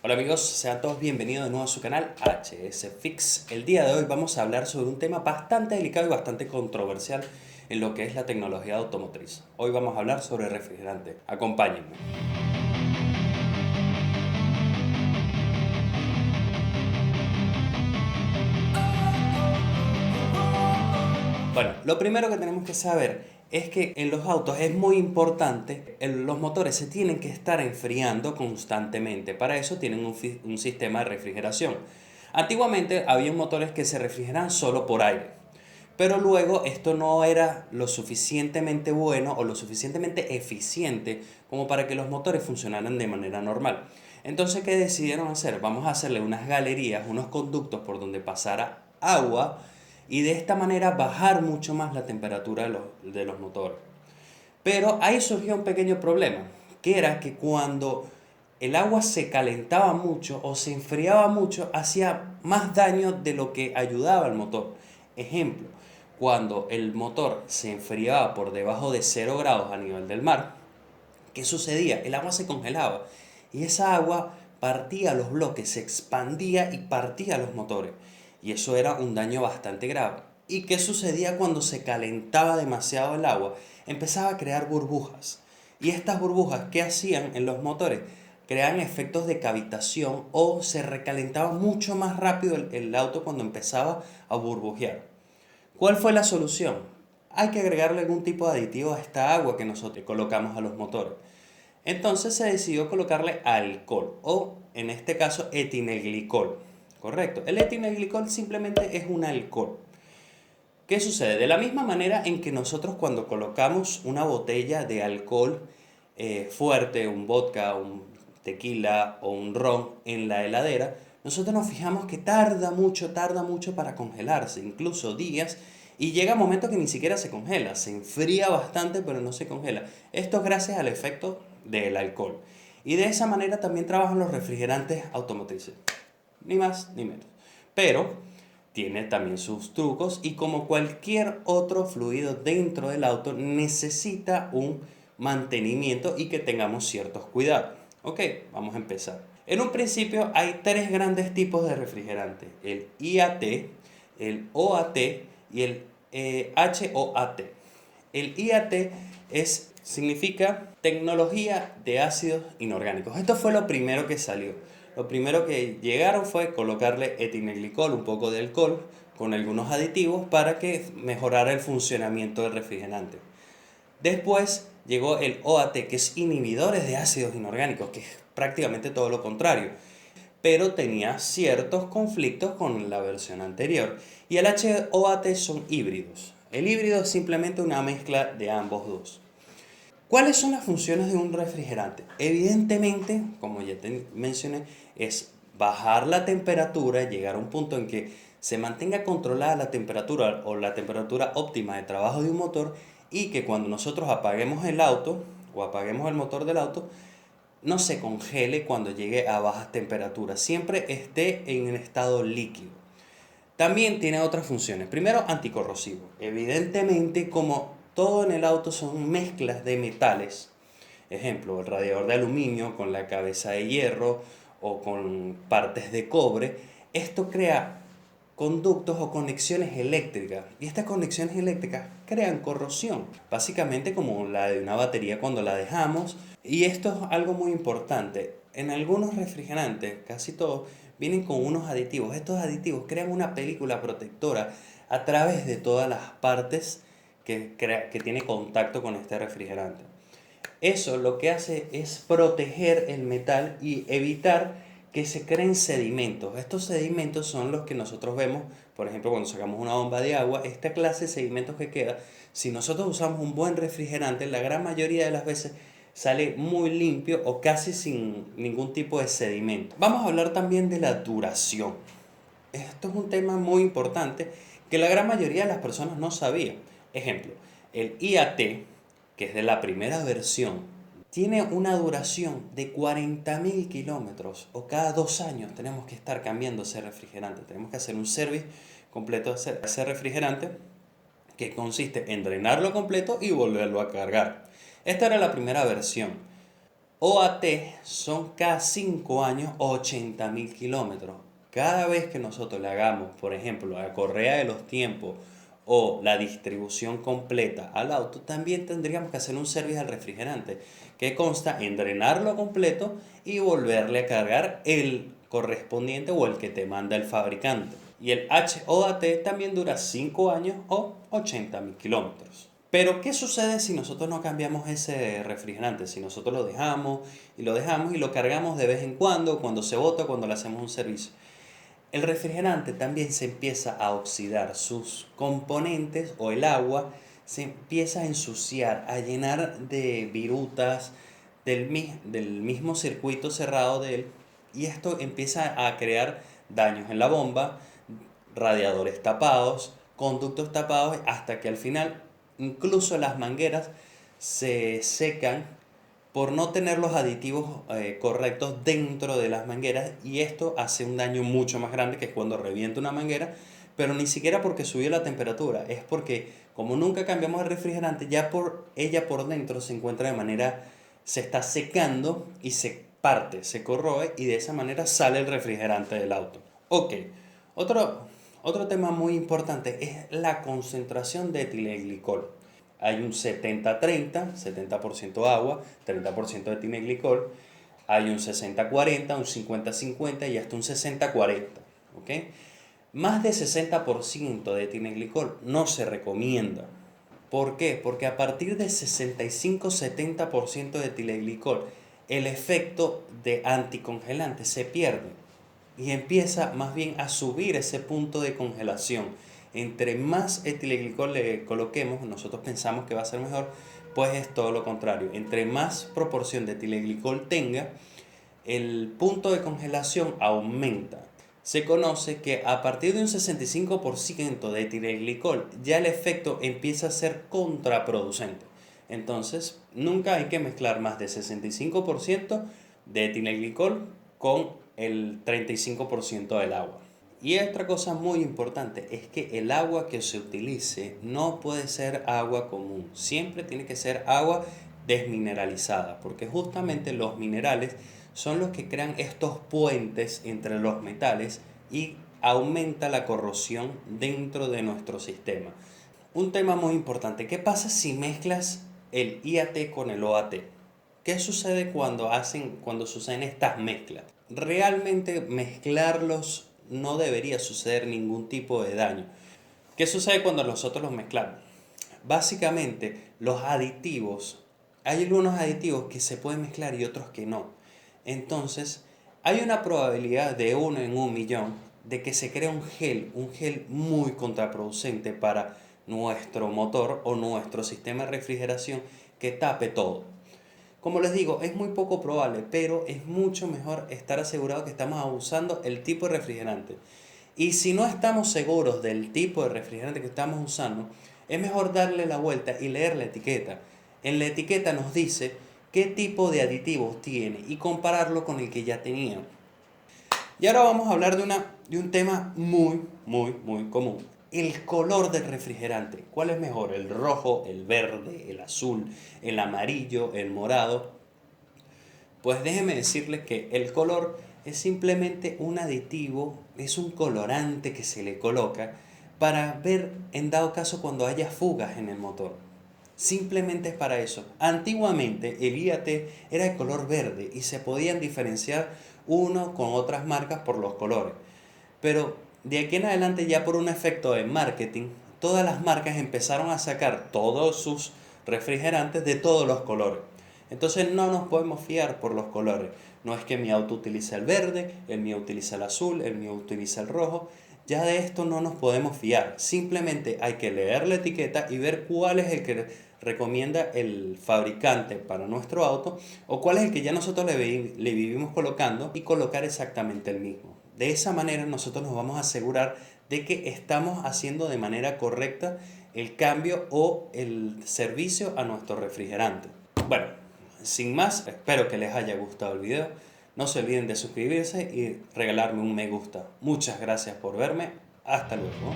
Hola amigos, sean todos bienvenidos de nuevo a su canal HS Fix. El día de hoy vamos a hablar sobre un tema bastante delicado y bastante controversial en lo que es la tecnología automotriz. Hoy vamos a hablar sobre refrigerante. Acompáñenme. Bueno, lo primero que tenemos que saber es que en los autos es muy importante, los motores se tienen que estar enfriando constantemente. Para eso tienen un sistema de refrigeración. Antiguamente había motores que se refrigeran solo por aire, pero luego esto no era lo suficientemente bueno o lo suficientemente eficiente como para que los motores funcionaran de manera normal. Entonces, ¿qué decidieron hacer? Vamos a hacerle unas galerías, unos conductos por donde pasara agua y de esta manera bajar mucho más la temperatura de los motores. Pero ahí surgió un pequeño problema, que era que cuando el agua se calentaba mucho o se enfriaba mucho, hacía más daño de lo que ayudaba al motor. Ejemplo, cuando el motor se enfriaba por debajo de 0 grados a nivel del mar, ¿qué sucedía? El agua se congelaba y esa agua partía los bloques, se expandía y partía los motores. Y eso era un daño bastante grave. ¿Y qué sucedía cuando se calentaba demasiado el agua? Empezaba a crear burbujas. Y estas burbujas, ¿qué hacían en los motores? Creaban efectos de cavitación o se recalentaba mucho más rápido el auto cuando empezaba a burbujear. ¿Cuál fue la solución? Hay que agregarle algún tipo de aditivo a esta agua que nosotros colocamos a los motores. Entonces se decidió colocarle alcohol o en este caso etilenglicol. Correcto. El etilenglicol simplemente es un alcohol. ¿Qué sucede? De la misma manera en que nosotros cuando colocamos una botella de alcohol fuerte, un vodka, un tequila o un ron en la heladera, nosotros nos fijamos que tarda mucho para congelarse, incluso días, y llega un momento que ni siquiera se congela, se enfría bastante pero no se congela. Esto es gracias al efecto del alcohol. Y de esa manera también trabajan los refrigerantes automotrices, ni más ni menos. Pero tiene también sus trucos y como cualquier otro fluido dentro del auto necesita un mantenimiento y que tengamos ciertos cuidados. Ok, vamos a empezar. En un principio hay tres grandes tipos de refrigerante: el IAT, el OAT y el HOAT. El IAT significa tecnología de ácidos inorgánicos. Esto fue lo primero que salió. Lo primero que llegaron fue colocarle etilenglicol, un poco de alcohol, con algunos aditivos para que mejorara el funcionamiento del refrigerante. Después llegó el OAT, que es inhibidores de ácidos inorgánicos, que es prácticamente todo lo contrario, pero tenía ciertos conflictos con la versión anterior. Y el HOAT son híbridos. El híbrido es simplemente una mezcla de ambos dos. ¿Cuáles son las funciones de un refrigerante? Evidentemente, como ya te mencioné, es bajar la temperatura, llegar a un punto en que se mantenga controlada la temperatura o la temperatura óptima de trabajo de un motor y que cuando nosotros apaguemos el auto o apaguemos el motor del auto, no se congele cuando llegue a bajas temperaturas, siempre esté en un estado líquido. También tiene otras funciones. Primero, anticorrosivo. Evidentemente, como todo en el auto son mezclas de metales, ejemplo, el radiador de aluminio con la cabeza de hierro o con partes de cobre, esto crea conductos o conexiones eléctricas. Y estas conexiones eléctricas crean corrosión, básicamente como la de una batería cuando la dejamos. Y esto es algo muy importante. En algunos refrigerantes, casi todos, vienen con unos aditivos. Estos aditivos crean una película protectora a través de todas las partes que tiene contacto con este refrigerante. Eso lo que hace es proteger el metal y evitar que se creen sedimentos. Estos sedimentos son los que nosotros vemos, por ejemplo, cuando sacamos una bomba de agua, esta clase de sedimentos que queda, si nosotros usamos un buen refrigerante, la gran mayoría de las veces sale muy limpio o casi sin ningún tipo de sedimento. Vamos a hablar también de la duración. Esto es un tema muy importante que la gran mayoría de las personas no sabían. Ejemplo, el IAT, que es de la primera versión, tiene una duración de 40.000 kilómetros o cada 2 años tenemos que estar cambiando ese refrigerante. Tenemos que hacer un service completo de ese refrigerante que consiste en drenarlo completo y volverlo a cargar. Esta era la primera versión. OAT son cada 5 años 80.000 kilómetros. Cada vez que nosotros le hagamos, por ejemplo, la correa de los tiempos o la distribución completa al auto, también tendríamos que hacer un servicio al refrigerante, que consta en drenarlo completo y volverle a cargar el correspondiente o el que te manda el fabricante. Y el HOAT también dura 5 años o 80.000 kilómetros. Pero, ¿qué sucede si nosotros no cambiamos ese refrigerante? Si nosotros lo dejamos y lo cargamos de vez en cuando se bota, cuando le hacemos un servicio. El refrigerante también se empieza a oxidar, sus componentes o el agua se empieza a ensuciar, a llenar de virutas del mismo circuito cerrado de él, y esto empieza a crear daños en la bomba, radiadores tapados, conductos tapados, hasta que al final incluso las mangueras se secan por no tener los aditivos correctos dentro de las mangueras, y esto hace un daño mucho más grande que cuando revienta una manguera, pero ni siquiera porque subió la temperatura, es porque como nunca cambiamos el refrigerante, ella por dentro se encuentra de manera, se está secando y se parte, se corroe, y de esa manera sale el refrigerante del auto. Ok, otro, otro tema muy importante es la concentración de etilenglicol. Hay un 70-30, 70% agua, 30% de etilenglicol. Hay un 60-40, un 50-50 y hasta un 60-40. ¿Ok? Más de 60% de etilenglicol no se recomienda. ¿Por qué? Porque a partir de 65-70% de etilenglicol, el efecto de anticongelante se pierde y empieza más bien a subir ese punto de congelación. Entre más etilenglicol le coloquemos, nosotros pensamos que va a ser mejor, pues es todo lo contrario. Entre más proporción de etilenglicol tenga, el punto de congelación aumenta. Se conoce que a partir de un 65% de etilenglicol ya el efecto empieza a ser contraproducente. Entonces, nunca hay que mezclar más de 65% de etilenglicol con el 35% del agua. Y otra cosa muy importante es que el agua que se utilice no puede ser agua común, siempre tiene que ser agua desmineralizada, porque justamente los minerales son los que crean estos puentes entre los metales y aumenta la corrosión dentro de nuestro sistema. Un tema muy importante, ¿qué pasa si mezclas el IAT con el OAT? ¿Qué sucede cuando suceden estas mezclas? Realmente mezclarlos no debería suceder ningún tipo de daño. ¿Qué sucede cuando nosotros los mezclamos? Básicamente, los aditivos, hay algunos aditivos que se pueden mezclar y otros que no. Entonces, hay una probabilidad de 1 en 1.000.000 de que se crea un gel muy contraproducente para nuestro motor o nuestro sistema de refrigeración, que tape todo. Como les digo, es muy poco probable, pero es mucho mejor estar asegurado que estamos usando el tipo de refrigerante. Y si no estamos seguros del tipo de refrigerante que estamos usando, es mejor darle la vuelta y leer la etiqueta. En la etiqueta nos dice qué tipo de aditivos tiene y compararlo con el que ya tenía. Y ahora vamos a hablar de un tema muy común. El color del refrigerante. ¿Cuál es mejor? ¿El rojo, el verde, el azul, el amarillo, el morado? Pues déjeme decirle que el color es simplemente un aditivo, es un colorante que se le coloca para ver en dado caso cuando haya fugas en el motor. Simplemente es para eso. Antiguamente el IAT era de color verde y se podían diferenciar uno con otras marcas por los colores. Pero de aquí en adelante, ya por un efecto de marketing, todas las marcas empezaron a sacar todos sus refrigerantes de todos los colores. Entonces no nos podemos fiar por los colores. No es que mi auto utilice el verde, el mío utiliza el azul, el mío utiliza el rojo. Ya de esto no nos podemos fiar. Simplemente hay que leer la etiqueta y ver cuál es el que recomienda el fabricante para nuestro auto, o cuál es el que ya nosotros le vivimos colocando, y colocar exactamente el mismo. De esa manera nosotros nos vamos a asegurar de que estamos haciendo de manera correcta el cambio o el servicio a nuestro refrigerante. Bueno, sin más, espero que les haya gustado el video. No se olviden de suscribirse y regalarme un me gusta. Muchas gracias por verme. Hasta luego.